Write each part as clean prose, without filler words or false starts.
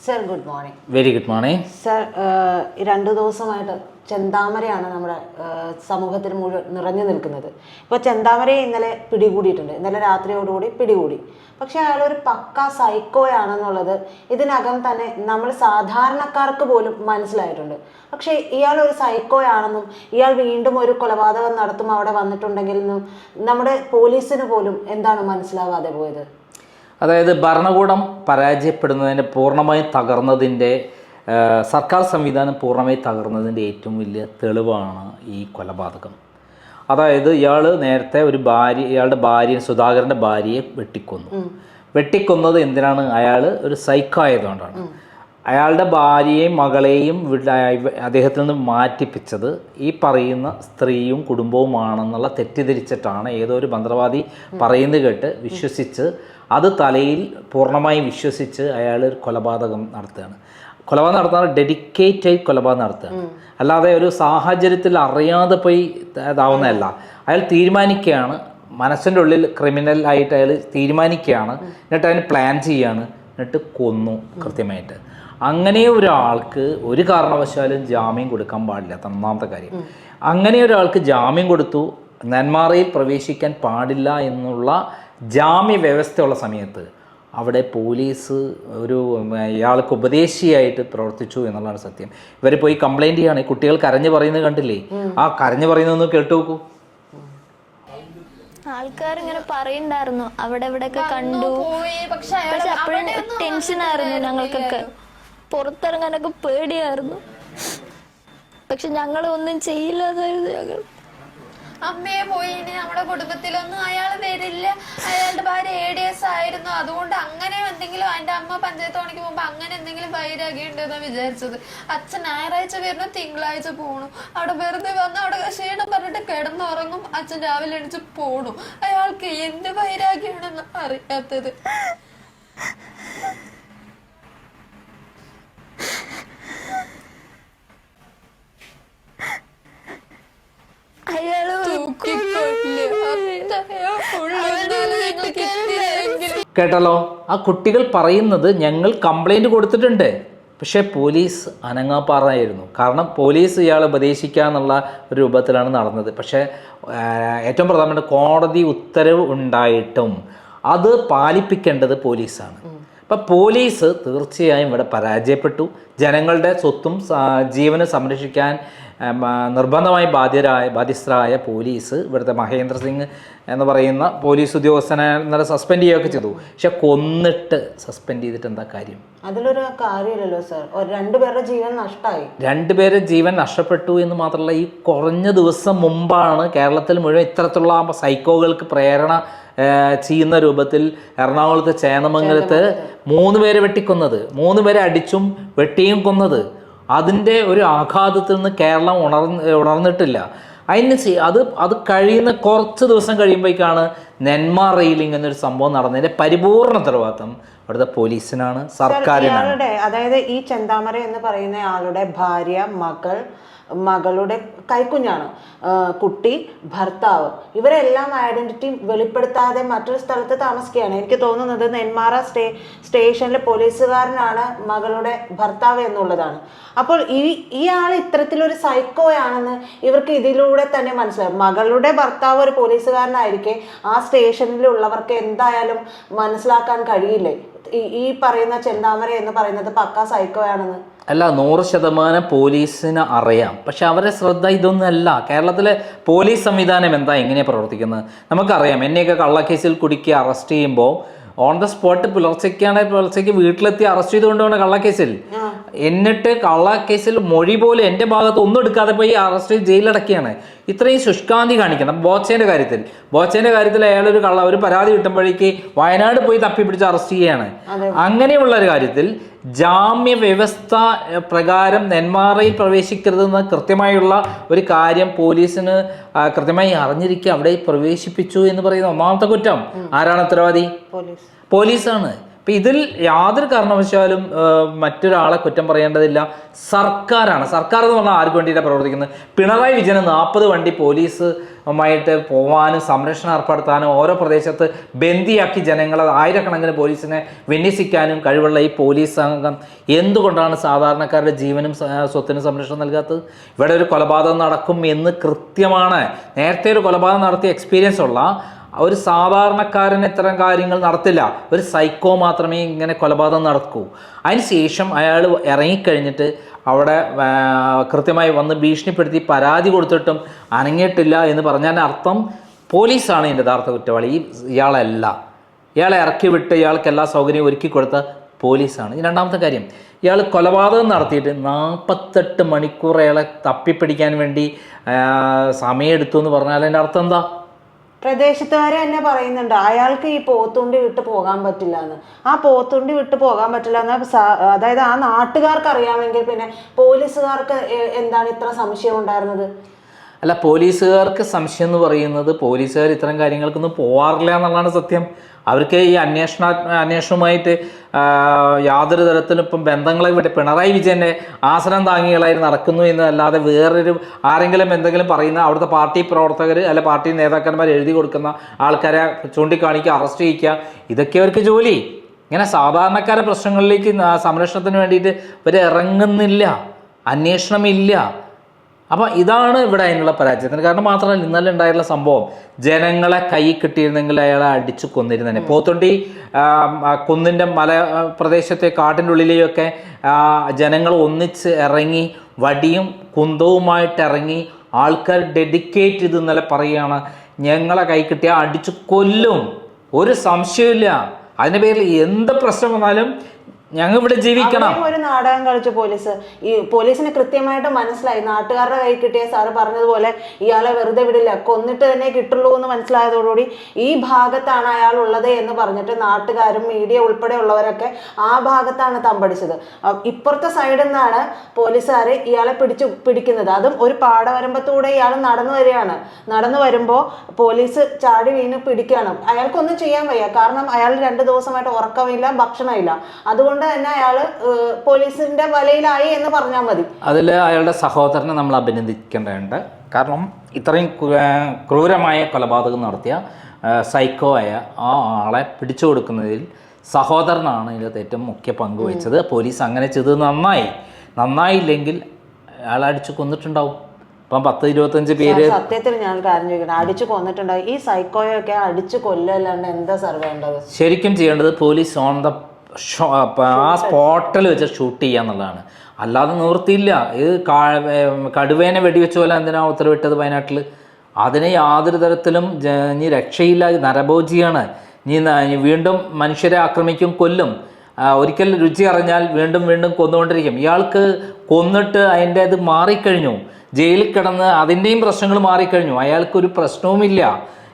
Sir good morning. Very good morning sir. 2 ദിവസമായിട്ട് ചെന്താമരയാണ് നമ്മുടെ സമൂഹത്തിൽ മുഴുവൻ നിറഞ്ഞു നിൽക്കുന്നത്. ഇപ്പോൾ ചെന്താമരയെ ഇന്നലെ പിടികൂടിയിട്ടുണ്ട്. ഇന്നലെ രാത്രിയോടുകൂടി പിടികൂടി. പക്ഷെ അയാളൊരു പക്ക സൈക്കോയാണെന്നുള്ളത് ഇതിനകം തന്നെ നമ്മൾ സാധാരണക്കാർക്ക് പോലും മനസ്സിലായിട്ടുണ്ട്. പക്ഷേ ഇയാളൊരു സൈക്കോയാണെന്നും ഇയാൾ വീണ്ടും ഒരു കൊലപാതകം നടത്തും അവിടെ വന്നിട്ടുണ്ടെങ്കിലും നമ്മുടെ പോലീസിന് പോലും എന്താണ് മനസ്സിലാവാതെ പോയത്? അതായത് ഭരണകൂടം പരാജയപ്പെടുന്നതിൻ്റെ പൂർണ്ണമായും തകർന്നതിൻ്റെ സർക്കാർ സംവിധാനം പൂർണ്ണമായും തകർന്നതിൻ്റെ ഏറ്റവും വലിയ തെളിവാണ് ഈ കൊലപാതകം. അതായത് ഇയാൾ നേരത്തെ ഇയാളുടെ ഭാര്യ സുധാകരൻ്റെ ഭാര്യയെ വെട്ടിക്കൊന്നത് എന്തിനാണ്? അയാൾ ഒരു സൈക്കോ ആയതുകൊണ്ടാണ്. അയാളുടെ ഭാര്യയെയും മകളെയും അദ്ദേഹത്തിൽ നിന്ന് മാറ്റിപ്പിച്ചത് ഈ പറയുന്ന സ്ത്രീയും കുടുംബവുമാണെന്നുള്ള തെറ്റിദ്ധരിച്ചിട്ടാണ് ഏതോ ഒരു മന്ത്രവാദി പറയുന്നത് കേട്ട് വിശ്വസിച്ച് അത് തലയിൽ പൂർണ്ണമായും വിശ്വസിച്ച് അയാൾ ഒരു കൊലപാതകം നടത്തുകയാണ്. കൊലപാതകം നടത്താൻ ഡെഡിക്കേറ്റായി കൊലപാതകം നടത്തുകയാണ്. അല്ലാതെ ഒരു സാഹചര്യത്തിൽ അറിയാതെ പോയി ഇതാവുന്നതല്ല. അയാൾ തീരുമാനിക്കുകയാണ്, മനസ്സിൻ്റെ ഉള്ളിൽ ക്രിമിനൽ ആയിട്ട് അയാൾ തീരുമാനിക്കുകയാണ്, എന്നിട്ട് അതിന് പ്ലാൻ ചെയ്യുകയാണ്, എന്നിട്ട് കൊന്നു കൃത്യമായിട്ട്. അങ്ങനെ ഒരാൾക്ക് ഒരു കാരണവശാലും ജാമ്യം കൊടുക്കാൻ പാടില്ല. ഒന്നാമത്തെ കാര്യം. അങ്ങനെ ഒരാൾക്ക് ജാമ്യം കൊടുത്തു, നെന്മാറയിൽ പ്രവേശിക്കാൻ പാടില്ല എന്നുള്ള ജാമ്യ വ്യവസ്ഥയുള്ള സമയത്ത് അവിടെ പോലീസ് ഇയാൾക്ക് ഉപദേശിയായിട്ട് പ്രവർത്തിച്ചു എന്നുള്ളതാണ് സത്യം. ഇവർ പോയി കംപ്ലൈൻറ്റ് ചെയ്യാണ്. കുട്ടികൾ കരഞ്ഞു പറയുന്നത് കണ്ടില്ലേ? ആ കരഞ്ഞു പറയുന്നതൊന്ന് കേട്ടു നോക്കൂ. ആൾക്കാർ ഇങ്ങനെ പറയുണ്ടായിരുന്നു, അവിടെ ഇവിടെയൊക്കെ കണ്ടു. പക്ഷെ അപ്പോഴും ടെൻഷനായിരുന്നു ഞങ്ങൾക്കൊക്കെ, പുറത്തിറങ്ങാനൊക്കെ പേടിയായിരുന്നു. പക്ഷെ ഞങ്ങൾ ഒന്നും ചെയ്യില്ലാതായിരുന്നു. ഞങ്ങൾ അമ്മയെ പോയി, ഇനി നമ്മുടെ കുടുംബത്തിലൊന്നും അയാൾ വരില്ല. അയാളുടെ ഭാര്യ ADS ആയിരുന്നു. അതുകൊണ്ട് അങ്ങനെ എന്തെങ്കിലും എന്റെ അമ്മ പഞ്ചായത്ത് പണിക്ക് പോകുമ്പോ അങ്ങനെ എന്തെങ്കിലും വൈരാഗ്യം ഉണ്ടെന്നാണ് വിചാരിച്ചത്. അച്ഛൻ ഞായറാഴ്ച വരുന്നു, തിങ്കളാഴ്ച പോണു. അവിടെ വെറുതെ വന്ന് അവിടെ ക്ഷീണം പറഞ്ഞിട്ട് കിടന്നുറങ്ങും. അച്ഛൻ രാവിലെ എണിച്ച് പോണു. അയാൾക്ക് എന്ത് വൈരാഗ്യമാണെന്ന് അറിയാത്തത്. കേട്ടല്ലോ, ആ കുട്ടികൾ പറയുന്നത് ഞങ്ങൾ കംപ്ലൈൻറ്റ് കൊടുത്തിട്ടുണ്ട്, പക്ഷേ പോലീസ് അനങ്ങാപ്പാറായിരുന്നു. കാരണം പോലീസ് ഇയാളെ ഉപദേശിക്കുക ഒരു രൂപത്തിലാണ് നടന്നത്. പക്ഷേ ഏറ്റവും പ്രധാനപ്പെട്ട കോടതി ഉത്തരവ് ഉണ്ടായിട്ടും അത് പാലിപ്പിക്കേണ്ടത് പോലീസാണ്. അപ്പം പോലീസ് തീർച്ചയായും ഇവിടെ പരാജയപ്പെട്ടു. ജനങ്ങളുടെ സ്വത്തും ജീവനും സംരക്ഷിക്കാൻ നിർബന്ധമായി ബാധ്യസ്ഥരായ പോലീസ് ഇവിടുത്തെ മഹേന്ദ്ര സിംഗ് എന്ന് പറയുന്ന പോലീസ് ഉദ്യോഗസ്ഥനെ ഇന്നലെ സസ്പെൻഡ് ചെയ്യുകയൊക്കെ ചെയ്തു. പക്ഷെ കൊന്നിട്ട് സസ്പെൻഡ് ചെയ്തിട്ട് എന്താ കാര്യം? അതിലൊരു കാര്യമില്ലല്ലോ സർ. 2 പേരുടെ ജീവൻ നഷ്ടമായി. 2 പേരുടെ ജീവൻ നഷ്ടപ്പെട്ടു എന്ന് മാത്രമല്ല, ഈ കുറഞ്ഞ ദിവസം മുമ്പാണ് കേരളത്തിൽ മുഴുവൻ ഇത്തരത്തിലുള്ള സൈക്കോകൾക്ക് പ്രേരണ ചെയ്യുന്ന രൂപത്തിൽ എറണാകുളത്ത് ചേന്നമംഗലത്ത് 3 പേരെ വെട്ടിക്കൊന്നത്, 3 പേരെ അടിച്ചും വെട്ടിയും കൊന്നത്. അതിൻ്റെ ഒരു ആഘാതത്തിൽ നിന്ന് കേരളം ഉണർന്നിട്ടില്ല. അത് കഴിയുന്ന കുറച്ച് ദിവസം കഴിയുമ്പോഴേക്കാണ് നെന്മാർ റെയിലിംഗ് എന്നൊരു സംഭവം നടന്നതിൻ്റെ പരിപൂർണ ഉത്തരവാദിത്തം അവിടുത്തെ പോലീസിനാണ്, സർക്കാരിനാണ്. അതായത് ഈ ചെന്താമര എന്ന് പറയുന്ന ആളുടെ ഭാര്യ, മകളുടെ കൈക്കുഞ്ഞാണ്, കുട്ടി, ഭർത്താവ്, ഇവരെല്ലാം ഐഡന്റിറ്റി വെളിപ്പെടുത്താതെ മറ്റൊരു സ്ഥലത്ത് താമസിക്കുകയാണ്. എനിക്ക് തോന്നുന്നത് നെന്മാറ സ്റ്റേഷനിലെ പോലീസുകാരനാണ് മകളുടെ ഭർത്താവ് എന്നുള്ളതാണ്. അപ്പോൾ ഈ ആൾ ഇത്തരത്തിലൊരു സൈക്കോയാണെന്ന് ഇവർക്ക് ഇതിലൂടെ തന്നെ മനസ്സിലാവും. മകളുടെ ഭർത്താവ് ഒരു പോലീസുകാരനായിരിക്കെ ആ സ്റ്റേഷനിലുള്ളവർക്ക് എന്തായാലും മനസ്സിലാക്കാൻ കഴിയില്ലേ ഈ പറയുന്ന ചെന്താമര എന്ന് പറയുന്നത് പക്കാ സൈക്കോയാണെന്ന്? അല്ല, 100% പോലീസിന് അറിയാം. പക്ഷെ അവരുടെ ശ്രദ്ധ ഇതൊന്നുമല്ല. കേരളത്തിലെ പോലീസ് സംവിധാനം എങ്ങനെയാണ് പ്രവർത്തിക്കുന്നത് നമുക്കറിയാം. എന്നെയൊക്കെ കള്ളക്കേസിൽ കുടുക്കി അറസ്റ്റ് ചെയ്യുമ്പോൾ ഓൺ ദ സ്പോട്ട് പുലർച്ചയ്ക്ക് വീട്ടിലെത്തി അറസ്റ്റ് ചെയ്തുകൊണ്ടാണ് കള്ളക്കേസിൽ. എന്നിട്ട് കള്ളക്കേസിൽ മൊഴി പോലും എൻ്റെ ഭാഗത്ത് ഒന്നും എടുക്കാതെ പോയി അറസ്റ്റ് ചെയ്ത് ജയിലടക്കുകയാണ്. ഇത്രയും ശുഷ്കാന്തി കാണിക്കണം. ബോച്ചേൻ്റെ കാര്യത്തിൽ അയാളൊരു ഒരു പരാതി കിട്ടുമ്പോഴേക്ക് വയനാട് പോയി തപ്പിപ്പിടിച്ച് അറസ്റ്റ് ചെയ്യുകയാണ്. അങ്ങനെയുള്ള ഒരു കാര്യത്തിൽ ജാമ്യ വ്യവസ്ഥ പ്രകാരം നെന്മാറയിൽ പ്രവേശിക്കരുതെന്ന് കൃത്യമായുള്ള ഒരു കാര്യം പോലീസിന് കൃത്യമായി അറിഞ്ഞിരിക്കുക അവിടെ പ്രവേശിപ്പിച്ചു എന്ന് പറയുന്ന ഒന്നാമത്തെ കുറ്റം ആരാണ് ഉത്തരവാദി? പോലീസാണ്. അപ്പം ഇതിൽ യാതൊരു കാരണവശാലും മറ്റൊരാളെ കുറ്റം പറയേണ്ടതില്ല. സർക്കാരാണ്. സർക്കാർ എന്ന് പറഞ്ഞാൽ ആർക്ക് വേണ്ടിയിട്ടാണ് പ്രവർത്തിക്കുന്നത്? പിണറായി വിജയന് 40 വണ്ടി പോലീസുമായിട്ട് പോകാനും സംരക്ഷണം ഏർപ്പെടുത്താനും ഓരോ പ്രദേശത്ത് ബന്ദിയാക്കി ജനങ്ങളെ ആയിരക്കണക്കിന് പോലീസിനെ വിന്യസിക്കാനും കഴിവുള്ള ഈ പോലീസ് സംഘം എന്തുകൊണ്ടാണ് സാധാരണക്കാരുടെ ജീവനും സ്വത്തിനും സംരക്ഷണം നൽകാത്തത്? ഇവിടെ ഒരു കൊലപാതകം നടക്കും എന്ന് കൃത്യമാണ്. നേരത്തെ ഒരു കൊലപാതകം നടത്തിയ എക്സ്പീരിയൻസ് ഉള്ള ഒരു സാധാരണക്കാരൻ ഇത്തരം കാര്യങ്ങൾ നടത്തില്ല. ഒരു സൈക്കോ മാത്രമേ ഇങ്ങനെ കൊലപാതകം നടക്കൂ. അതിനുശേഷം അയാൾ ഇറങ്ങിക്കഴിഞ്ഞിട്ട് അവിടെ കൃത്യമായി വന്ന് ഭീഷണിപ്പെടുത്തി പരാതി കൊടുത്തിട്ടും അനങ്ങിയിട്ടില്ല എന്ന് പറഞ്ഞാൽ അർത്ഥം പോലീസാണ് ഇതിൻ്റെ യഥാർത്ഥ കുറ്റവാളി, ഇയാളല്ല. ഇയാളെ ഇറക്കി വിട്ട് ഇയാൾക്ക് എല്ലാ സൗകര്യവും ഒരുക്കി കൊടുത്ത പോലീസാണ്. ഈ രണ്ടാമത്തെ കാര്യം, ഇയാൾ കൊലപാതകം നടത്തിയിട്ട് 48 മണിക്കൂർ അയാളെ തപ്പിപ്പിടിക്കാൻ വേണ്ടി സമയമെടുത്തു എന്ന് പറഞ്ഞാൽ അതിൻ്റെ അർത്ഥം എന്താ? പ്രദേശത്തുകാരെ തന്നെ പറയുന്നുണ്ട് അയാൾക്ക് ഈ പോത്തുണ്ടി വിട്ട് പോകാൻ പറ്റില്ല എന്ന്. ആ പോത്തുണ്ടി വിട്ട് പോകാൻ പറ്റില്ല എന്ന് അതായത് ആ നാട്ടുകാർക്ക് അറിയാമെങ്കിൽ പിന്നെ പോലീസുകാർക്ക് എന്താണ് ഇത്ര സംശയം ഉണ്ടായിരുന്നത്? അല്ല, പോലീസുകാർക്ക് സംശയം എന്ന് പറയുന്നത് പോലീസുകാർ ഇത്തരം കാര്യങ്ങൾക്കൊന്നും പോവാറില്ല എന്നുള്ളതാണ് സത്യം. അവർക്ക് ഈ അന്വേഷണവുമായിട്ട് യാതൊരു തരത്തിലും ഇപ്പം ബന്ധങ്ങളെ വിട്ട് പിണറായി വിജയൻ്റെ ആസനം താങ്ങികളായി നടക്കുന്നു എന്നല്ലാതെ വേറൊരു ആരെങ്കിലും എന്തെങ്കിലും പറയുന്ന അവിടുത്തെ പാർട്ടി പ്രവർത്തകർ അല്ലെ പാർട്ടി നേതാക്കന്മാർ എഴുതി കൊടുക്കുന്ന ആൾക്കാരെ ചൂണ്ടിക്കാണിക്കുക, അറസ്റ്റ് ചെയ്യിക്കുക, ഇതൊക്കെ അവർക്ക് ജോലി. ഇങ്ങനെ സാധാരണക്കാരുടെ പ്രശ്നങ്ങളിലേക്ക് സംരക്ഷണത്തിന് വേണ്ടിയിട്ട് ഇവർ ഇറങ്ങുന്നില്ല, അന്വേഷണമില്ല. അപ്പം ഇതാണ് ഇവിടെ അതിനുള്ള പരാജയത്തിന് കാരണം. മാത്രമല്ല ഇന്നലെ ഉണ്ടായിട്ടുള്ള സംഭവം ജനങ്ങളെ കൈ കിട്ടിയിരുന്നെങ്കിൽ അയാളെ അടിച്ചു കൊന്നിരുന്നേ. പോത്തുണ്ടി കുന്നിൻ്റെ മല പ്രദേശത്തെ കാട്ടിൻ്റെ ഉള്ളിലെയൊക്കെ ജനങ്ങൾ ഒന്നിച്ച് ഇറങ്ങി വടിയും കുന്തവുമായിട്ട് ഇറങ്ങി ആൾക്കാർ ഡെഡിക്കേറ്റ് ചെയ്ത് ഇന്നലെ പറയുകയാണ് ഞങ്ങളെ കൈ കിട്ടിയാൽ അടിച്ചു കൊല്ലും, ഒരു സംശയമില്ല. അതിൻ്റെ പേരിൽ എന്ത് പ്രശ്നം വന്നാലും ഞങ്ങൾ ഇവിടെ ജീവിക്കണം. ഒരു നാടകം കളിച്ചു പോലീസ്. ഈ പോലീസിന് കൃത്യമായിട്ട് മനസ്സിലായി നാട്ടുകാരുടെ കൈ കിട്ടിയ സാറ് പറഞ്ഞതുപോലെ ഇയാളെ വെറുതെ വിടില്ല, കൊന്നിട്ട് തന്നെ കിട്ടുള്ളൂ എന്ന് മനസ്സിലായതോടുകൂടി ഈ ഭാഗത്താണ് അയാൾ ഉള്ളത് എന്ന് പറഞ്ഞിട്ട് നാട്ടുകാരും മീഡിയ ഉൾപ്പെടെ ഉള്ളവരൊക്കെ ആ ഭാഗത്താണ് തമ്പടിച്ചത്. ഇപ്പുറത്തെ സൈഡിൽ നിന്നാണ് പോലീസുകാർ ഇയാളെ പിടിക്കുന്നത്. അതും ഒരു പാടവരമ്പത്തൂടെ ഇയാൾ നടന്നു വരികയാണ്. നടന്നു വരുമ്പോൾ പോലീസ് ചാടി വീണ് പിടിക്കുകയാണ്. അയാൾക്കൊന്നും ചെയ്യാൻ വയ്യ, കാരണം അയാൾ 2 ദിവസമായിട്ട് ഉറക്കമില്ല, ഭക്ഷണമില്ല. അതുകൊണ്ട് തന്നെ അയാള് പോലീസിന്റെ വലയിലായി എന്ന് പറഞ്ഞാൽ മതി. അതിൽ അയാളുടെ സഹോദരനെ നമ്മൾ അഭിനന്ദിക്കേണ്ടതുണ്ട്. കാരണം ഇത്രയും ക്രൂരമായ കൊലപാതകം നടത്തിയ സൈക്കോ ആയ ആ ആളെ പിടിച്ചു കൊടുക്കുന്നതിൽ സഹോദരനാണ് ഇതിനകത്ത് ഏറ്റവും മുഖ്യ പങ്ക് വഹിച്ചത്. പോലീസ് അങ്ങനെ ചെയ്തത് നന്നായില്ലെങ്കിൽ അയാളെ അടിച്ചു കൊന്നിട്ടുണ്ടാവും. ഇപ്പം 10-25 പേര്. സത്യത്തിൽ ഞാൻ കാര്യം ചോദിക്കണം, അടിച്ചു കൊന്നിട്ടുണ്ടാവും. ഈ സൈക്കോയൊക്കെ അടിച്ചു കൊല്ലല്ലാണ്ട് എന്താ സാർ വേണ്ടത്? ശരിക്കും ചെയ്യേണ്ടത് പോലീസ് ഓൺ ദ ആ സ്പോട്ടിൽ വെച്ച് ഷൂട്ട് ചെയ്യുക എന്നുള്ളതാണ്. അല്ലാതെ നിവൃത്തിയില്ല. ഇത് കടുവേനെ വെടിവെച്ച പോലെ എന്തിനാണ് ഉത്തരവിട്ടത് വയനാട്ടിൽ? അതിന് യാതൊരു തരത്തിലും ഇനി രക്ഷയില്ല. നരഭോജിയാണ്. ഇനി വീണ്ടും മനുഷ്യരെ ആക്രമിക്കും, കൊല്ലും. ഒരിക്കൽ രുചി അറിഞ്ഞാൽ വീണ്ടും വീണ്ടും കൊന്നുകൊണ്ടിരിക്കും. ഇയാൾക്ക് കൊന്നിട്ട് അതിൻ്റെ ഇത് മാറിക്കഴിഞ്ഞു, ജയിലിൽ കിടന്ന് അതിൻ്റെയും പ്രശ്നങ്ങൾ മാറിക്കഴിഞ്ഞു. അയാൾക്കൊരു പ്രശ്നവുമില്ല.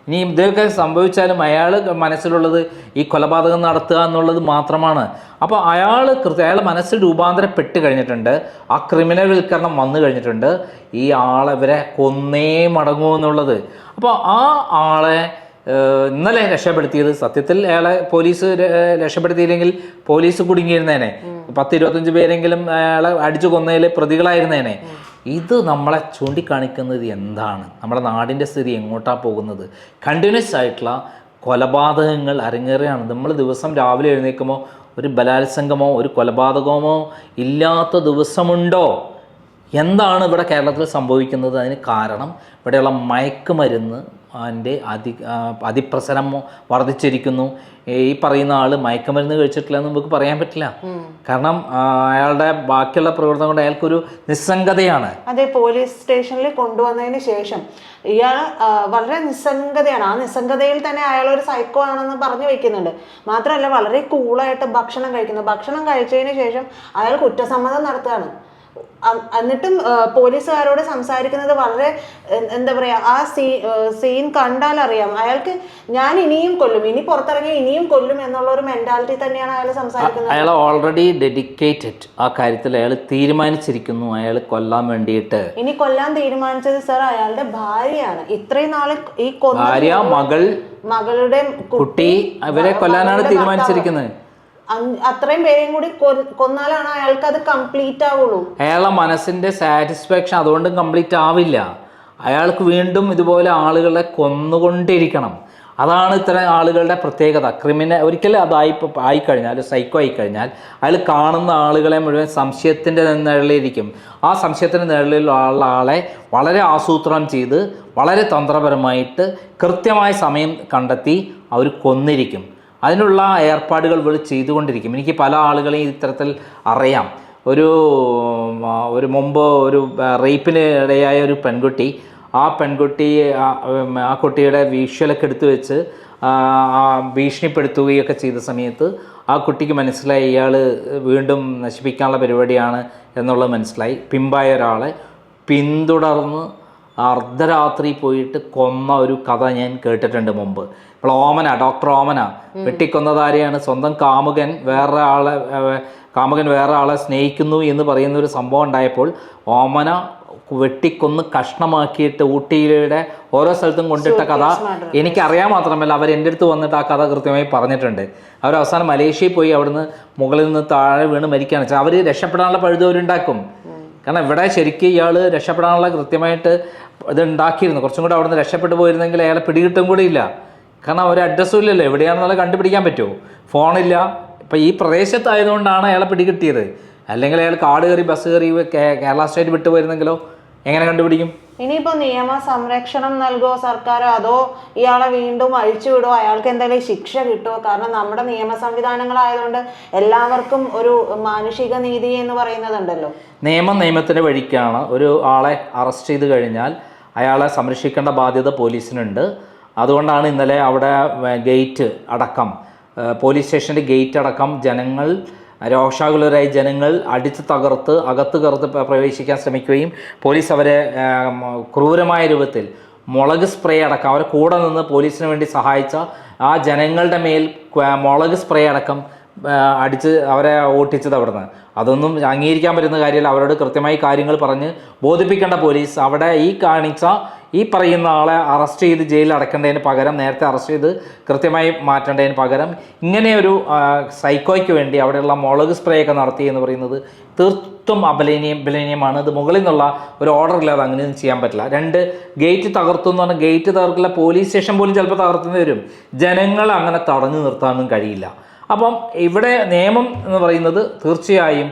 ഇനി ഇതൊക്കെ സംഭവിച്ചാലും അയാൾ മനസ്സിലുള്ളത് ഈ കൊലപാതകം നടത്തുക എന്നുള്ളത് മാത്രമാണ്. അപ്പോൾ അയാൾ മനസ്സിൽ രൂപാന്തരപ്പെട്ട് കഴിഞ്ഞിട്ടുണ്ട്. ആ ക്രിമിനൽവൽക്കരണം വന്നു കഴിഞ്ഞിട്ടുണ്ട്. ഈ ഇവരെ കൊന്നേ മടങ്ങൂ എന്നുള്ളത്. അപ്പോൾ ആ ആളെ ഇന്നലെ രക്ഷപ്പെടുത്തിയത് സത്യത്തിൽ അയാളെ പോലീസ് രക്ഷപ്പെടുത്തിയില്ലെങ്കിൽ പോലീസ് കുടുങ്ങിയിരുന്നേനെ. 10-25 പേരെങ്കിലും അയാളെ അടിച്ചു കൊന്നതിൽ പ്രതികളായിരുന്നേനെ. ഇത് നമ്മളെ ചൂണ്ടിക്കാണിക്കുന്നത് എന്താണ്? നമ്മുടെ നാടിൻ്റെ സ്ഥിതി എങ്ങോട്ടാണ് പോകുന്നത്? കണ്ടിന്യൂസ് ആയിട്ടുള്ള കൊലപാതകങ്ങൾ അരങ്ങേറുകയാണ്. നമ്മൾ ദിവസം രാവിലെ എഴുന്നേൽക്കുമ്പോൾ ഒരു ബലാത്സംഗമോ ഒരു കൊലപാതകമോ ഇല്ലാത്ത ദിവസമുണ്ടോ? എന്താണ് ഇവിടെ കേരളത്തിൽ സംഭവിക്കുന്നത്? അതിന് കാരണം ഇവിടെയുള്ള മയക്കുമരുന്ന് അതിൻ്റെ അതിപ്രസരം വർദ്ധിച്ചിരിക്കുന്നു. ഈ പറയുന്ന ആൾ മയക്കുമരുന്ന് കഴിച്ചിട്ടില്ല എന്ന് നമുക്ക് പറയാൻ പറ്റില്ല. കാരണം അയാളുടെ ബാക്കിയുള്ള പ്രവർത്തനം കൊണ്ട് അയാൾക്കൊരു നിസ്സംഗതയാണ്. അതെ, പോലീസ് സ്റ്റേഷനിൽ കൊണ്ടുവന്നതിന് ശേഷം ഇയാൾ വളരെ നിസ്സംഗതയാണ്. ആ നിസ്സംഗതയിൽ തന്നെ അയാൾ ഒരു സൈക്കോ ആണെന്ന് പറഞ്ഞു വെക്കുന്നുണ്ട്. മാത്രമല്ല വളരെ കൂളായിട്ട് ഭക്ഷണം കഴിക്കുന്നു. ഭക്ഷണം കഴിച്ചതിന് ശേഷം അയാൾ കുറ്റസമ്മതം നടത്തുകയാണ്. എന്നിട്ടും പോലീസുകാരോട് സംസാരിക്കുന്നത് വളരെ എന്താ പറയാ, ആ സീൻ കണ്ടാൽ അറിയാം അയാൾക്ക് ഞാൻ ഇനിയും കൊല്ലും, ഇനി പുറത്തിറങ്ങി ഇനിയും കൊല്ലും എന്നുള്ള ഒരു മെന്റാലിറ്റി തന്നെയാണ് അയാൾ സംസാരിക്കുന്നത്. അയാൾ ഓൾറെഡി ഡെഡിക്കേറ്റഡ്. ആ കാര്യത്തിൽ അയാൾ തീരുമാനിച്ചിരിക്കുന്നു അയാൾ കൊല്ലാൻ വേണ്ടിയിട്ട്. ഇനി കൊല്ലാൻ തീരുമാനിച്ചത് സാർ അയാളുടെ ഭാര്യയാണ്. ഇത്രയും നാള് ഈ ഭാര്യ, മകളുടെ കുട്ടി, അവരെ കൊല്ലാനാണ് തീരുമാനിച്ചിരിക്കുന്നത്. അത്രയും പേരെയും കൂടി കൊന്നാലാണ് അയാൾക്ക് അത് കംപ്ലീറ്റ് ആവുള്ളൂ. അയാളുടെ മനസ്സിൻ്റെ സാറ്റിസ്ഫാക്ഷൻ അതുകൊണ്ടും കംപ്ലീറ്റ് ആവില്ല. അയാൾക്ക് വീണ്ടും ഇതുപോലെ ആളുകളെ കൊന്നുകൊണ്ടിരിക്കണം. അതാണ് ഇത്തരം ആളുകളുടെ പ്രത്യേകത. ഒരിക്കലും ആയിക്കഴിഞ്ഞാൽ, സൈക്കോ ആയിക്കഴിഞ്ഞാൽ അയാൾ കാണുന്ന ആളുകളെ മുഴുവൻ സംശയത്തിൻ്റെ നിഴലിലിരിക്കും. ആ സംശയത്തിൻ്റെ നിഴലിലുള്ള ആളെ വളരെ ആസൂത്രണം ചെയ്ത് വളരെ തന്ത്രപരമായിട്ട് കൃത്യമായ സമയം കണ്ടെത്തി അവർ കൊന്നിരിക്കും. അതിനുള്ള ഏർപ്പാടുകൾ ഇവർ ചെയ്തുകൊണ്ടിരിക്കും. എനിക്ക് പല ആളുകളെയും ഇത്തരത്തിൽ അറിയാം. ഒരു മുമ്പ് ഒരു റേപ്പിന് ഇടയായ ഒരു പെൺകുട്ടി, ആ കുട്ടിയുടെ വിഷ്വലൊക്കെ എടുത്തു വെച്ച് ഭീഷണിപ്പെടുത്തുകയൊക്കെ ചെയ്ത സമയത്ത് ആ കുട്ടിക്ക് മനസ്സിലായി ഇയാൾ വീണ്ടും നശിപ്പിക്കാനുള്ള പരിപാടിയാണ് എന്നുള്ളത് മനസ്സിലായി. പിമ്പായ ഒരാളെ പിന്തുടർന്ന് അർദ്ധരാത്രി പോയിട്ട് കൊന്ന ഒരു കഥ ഞാൻ കേട്ടിട്ടുണ്ട് മുമ്പ്. ഇപ്പോൾ ഡോക്ടർ ഓമന വെട്ടിക്കൊന്നതാരെയാണ്? സ്വന്തം കാമുകൻ വേറെ ആളെ സ്നേഹിക്കുന്നു എന്ന് പറയുന്ന ഒരു സംഭവം ഉണ്ടായപ്പോൾ ഓമന വെട്ടിക്കൊന്ന് കഷ്ണമാക്കിയിട്ട് ഊട്ടിയിലെ ഓരോ സ്ഥലത്തും കൊണ്ടിട്ട കഥ എനിക്കറിയാൻ മാത്രമല്ല, അവർ എൻ്റെ അടുത്ത് വന്നിട്ട് ആ കഥ കൃത്യമായി പറഞ്ഞിട്ടുണ്ട്. അവർ അവസാനം മലേഷ്യയിൽ പോയി അവിടുന്ന് മുകളിൽ നിന്ന് താഴെ വീണ് മരിക്കുകയാണ് വെച്ചാൽ അവർ രക്ഷപ്പെടാനുള്ള പഴുതവരുണ്ടാക്കും. കാരണം ഇവിടെ ശരിക്കും ഇയാൾ രക്ഷപ്പെടാനുള്ള കൃത്യമായിട്ട് ഇത് ഉണ്ടാക്കിയിരുന്നു. കുറച്ചും കൂടെ അവിടെ നിന്ന് രക്ഷപ്പെട്ടു പോയിരുന്നെങ്കിൽ അയാളെ പിടികിട്ടും കൂടി ഇല്ല. കാരണം ഒരു അഡ്രസ്സും ഇല്ലല്ലോ, എവിടെയാണെന്നുള്ളത് കണ്ടുപിടിക്കാൻ പറ്റുമോ? ഫോണില്ല. ഇപ്പം ഈ പ്രദേശത്തായതുകൊണ്ടാണ് അയാളെ പിടികിട്ടിയത്. അല്ലെങ്കിൽ അയാൾ കാട് കയറി ബസ് കയറി കേരള സ്റ്റേറ്റ് വിട്ടു പോയിരുന്നെങ്കിലോ എങ്ങനെ കണ്ടുപിടിക്കും? ഇനിയിപ്പോ നിയമ സംരക്ഷണം നൽകുമോ സർക്കാർ, അതോ ഇയാളെ വീണ്ടും അഴിച്ചുവിടുമോ? അയാൾക്ക് എന്തെങ്കിലും ശിക്ഷ കിട്ടുമോ? കാരണം നമ്മുടെ നിയമ സംവിധാനങ്ങളായതുകൊണ്ട് എല്ലാവർക്കും ഒരു മാനുഷിക നീതി എന്ന് പറയുന്നതുണ്ടല്ലോ. നിയമത്തിൻ്റെ വഴിക്കാണ്. ഒരു ആളെ അറസ്റ്റ് ചെയ്ത് കഴിഞ്ഞാൽ അയാളെ സംരക്ഷിക്കേണ്ട ബാധ്യത പോലീസിനുണ്ട്. അതുകൊണ്ടാണ് ഇന്നലെ അവിടെ ഗേറ്റ് അടക്കം, പോലീസ് സ്റ്റേഷൻ്റെ ഗേറ്റ് അടക്കം രോഷാകുലരായ ജനങ്ങൾ അടിച്ച് തകർത്ത് അകത്ത് പ്രവേശിക്കാൻ ശ്രമിക്കുകയും പോലീസ് അവരെ ക്രൂരമായ രൂപത്തിൽ മുളക് സ്പ്രേ അടക്കം, അവരെ കൂടെ നിന്ന് പോലീസിന് വേണ്ടി സഹായിച്ച ആ ജനങ്ങളുടെ മേൽ മുളക് സ്പ്രേ അടക്കം അടിച്ച് അവരെ ഓട്ടിച്ചത് അവിടുന്ന്. അതൊന്നും അംഗീകരിക്കാൻ പറ്റുന്ന കാര്യമല്ല. അവരോട് കൃത്യമായി കാര്യങ്ങൾ പറഞ്ഞ് ബോധിപ്പിക്കേണ്ട പോലീസ് അവിടെ ഈ പറയുന്ന ആളെ അറസ്റ്റ് ചെയ്ത് ജയിലിൽ അടക്കേണ്ടതിന് പകരം, നേരത്തെ അറസ്റ്റ് ചെയ്ത് കൃത്യമായി മാറ്റേണ്ടതിന് പകരം ഇങ്ങനെ ഒരു സൈക്കോയ്ക്ക് വേണ്ടി അവിടെയുള്ള മുളക് സ്പ്രേ ഒക്കെ നടത്തി എന്ന് പറയുന്നത് തീർത്തും അപലനീയമാണ്. ഇത് മുകളിൽ നിന്നുള്ള ഒരു ഓർഡർ ഇല്ലാതെ അങ്ങനെയൊന്നും ചെയ്യാൻ പറ്റില്ല. ഗേറ്റ് തകർത്തു എന്ന് പറഞ്ഞാൽ ഗേറ്റ് തകർക്കില്ല, പോലീസ് സ്റ്റേഷൻ പോലും ചിലപ്പോൾ തകർത്തുന്ന വരും. ജനങ്ങളെ അങ്ങനെ തടഞ്ഞു നിർത്താനൊന്നും കഴിയില്ല. അപ്പം ഇവിടെ നിയമം എന്ന് പറയുന്നത് തീർച്ചയായും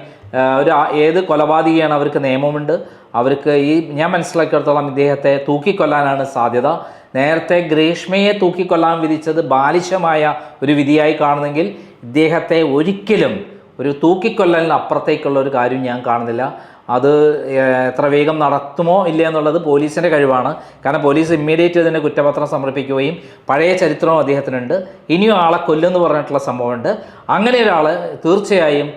ഏത് കൊലപാതകിയാണ് അവർക്ക് നിയമമുണ്ട്. അവർക്ക് ഞാൻ മനസ്സിലാക്കിയിടത്തോളം ഇദ്ദേഹത്തെ തൂക്കിക്കൊല്ലാനാണ് സാധ്യത. നേരത്തെ ഗ്രേഷ്മയെ തൂക്കിക്കൊല്ലാൻ വിധിച്ചത് ബാലിശമായ ഒരു വിധിയായി കാണുന്നെങ്കിൽ ഇദ്ദേഹത്തെ ഒരിക്കലും ഒരു തൂക്കിക്കൊല്ലലിന് അപ്പുറത്തേക്കുള്ള ഒരു കാര്യം ഞാൻ കാണുന്നില്ല. അത് എത്ര വേഗം നടത്തുമോ ഇല്ല എന്നുള്ളത് പോലീസിൻ്റെ കഴിവാണ്. കാരണം പോലീസ് ഇമ്മീഡിയറ്റ് ഇതിൻ്റെ കുറ്റപത്രം സമർപ്പിക്കുകയും പഴയ ചരിത്രവും അദ്ദേഹത്തിനുണ്ട്. ഇനിയും ആളെ കൊല്ലുമെന്ന് പറഞ്ഞിട്ടുള്ള സംഭവമുണ്ട്. അങ്ങനെ ഒരാൾ തീർച്ചയായും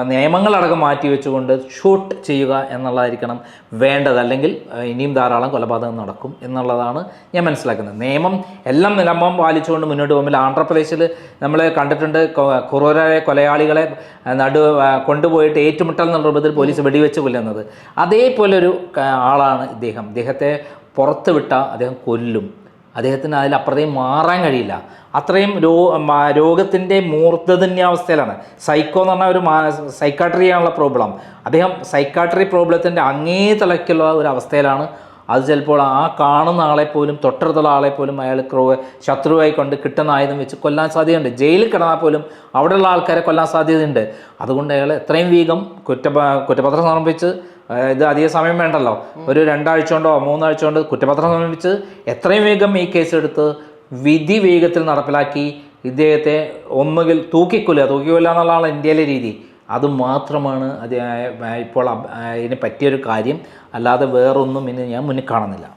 നിയമങ്ങളടക്കം മാറ്റി വെച്ചുകൊണ്ട് ഷൂട്ട് ചെയ്യുക എന്നുള്ളതായിരിക്കണം വേണ്ടത്. അല്ലെങ്കിൽ ഇനിയും ധാരാളം കൊലപാതകം നടക്കും എന്നുള്ളതാണ് ഞാൻ മനസ്സിലാക്കുന്നത്. നിയമം പാലിച്ചുകൊണ്ട് മുന്നോട്ട് പോകുമ്പോൾ ആന്ധ്രാപ്രദേശിൽ നമ്മൾ കണ്ടിട്ടുണ്ട്, ക്രൂരരായ കൊലയാളികളെ കൊണ്ടുപോയിട്ട് ഏറ്റുമുട്ടൽ എന്ന രൂപത്തിൽ പോലീസ് വെടിവെച്ച് കൊല്ലുന്നത്. അതേപോലെ ഒരു ആളാണ് ഇദ്ദേഹം. ഇദ്ദേഹത്തെ പുറത്ത് വിട്ടാൽ അദ്ദേഹം കൊല്ലും. അദ്ദേഹത്തിന് അതിലപ്പുറത്തേക്ക് മാറാൻ കഴിയില്ല. അത്രയും രോഗത്തിൻ്റെ മൂർധന്യാവസ്ഥയിലാണ്. സൈക്കോ എന്ന് പറഞ്ഞാൽ ഒരു സൈക്കാട്രിയാണുള്ള പ്രോബ്ലം. അദ്ദേഹം സൈക്കാട്രി പ്രോബ്ലത്തിൻ്റെ അങ്ങേ തലയ്ക്കുള്ള ഒരു അവസ്ഥയിലാണ്. അത് ചിലപ്പോൾ ആ കാണുന്ന ആളെപ്പോലും, തൊട്ടടുത്തുള്ള ആളെപ്പോലും അയാൾ ശത്രുവായി കൊണ്ട് കിട്ടുന്ന ആയുധം വെച്ച് കൊല്ലാൻ സാധ്യതയുണ്ട്. ജയിലിൽ കിടന്നാൽ പോലും അവിടെയുള്ള ആൾക്കാരെ കൊല്ലാൻ സാധ്യതയുണ്ട്. അതുകൊണ്ട് അയാൾ എത്രയും വേഗം കുറ്റപത്രം സമർപ്പിച്ച്, ഇത് അധിക സമയം വേണ്ടല്ലോ, ഒരു 2 ആഴ്ച കൊണ്ടോ 3 ആഴ്ച കൊണ്ട് കുറ്റപത്രം സമർപ്പിച്ച് എത്രയും വേഗം ഈ കേസ് എടുത്ത് വിധി വേഗത്തിൽ നടപ്പിലാക്കി ഇദ്ദേഹത്തെ ഒന്നുകിൽ തൂക്കിക്കൊല്ലുക എന്നുള്ളതാണ് ഇന്ത്യയിലെ രീതി. അതുമാത്രമാണ് ഇപ്പോൾ ഇതിന് പറ്റിയൊരു കാര്യം. അല്ലാതെ വേറൊന്നും ഇനി ഞാൻ മുന്നിൽ കാണുന്നില്ല.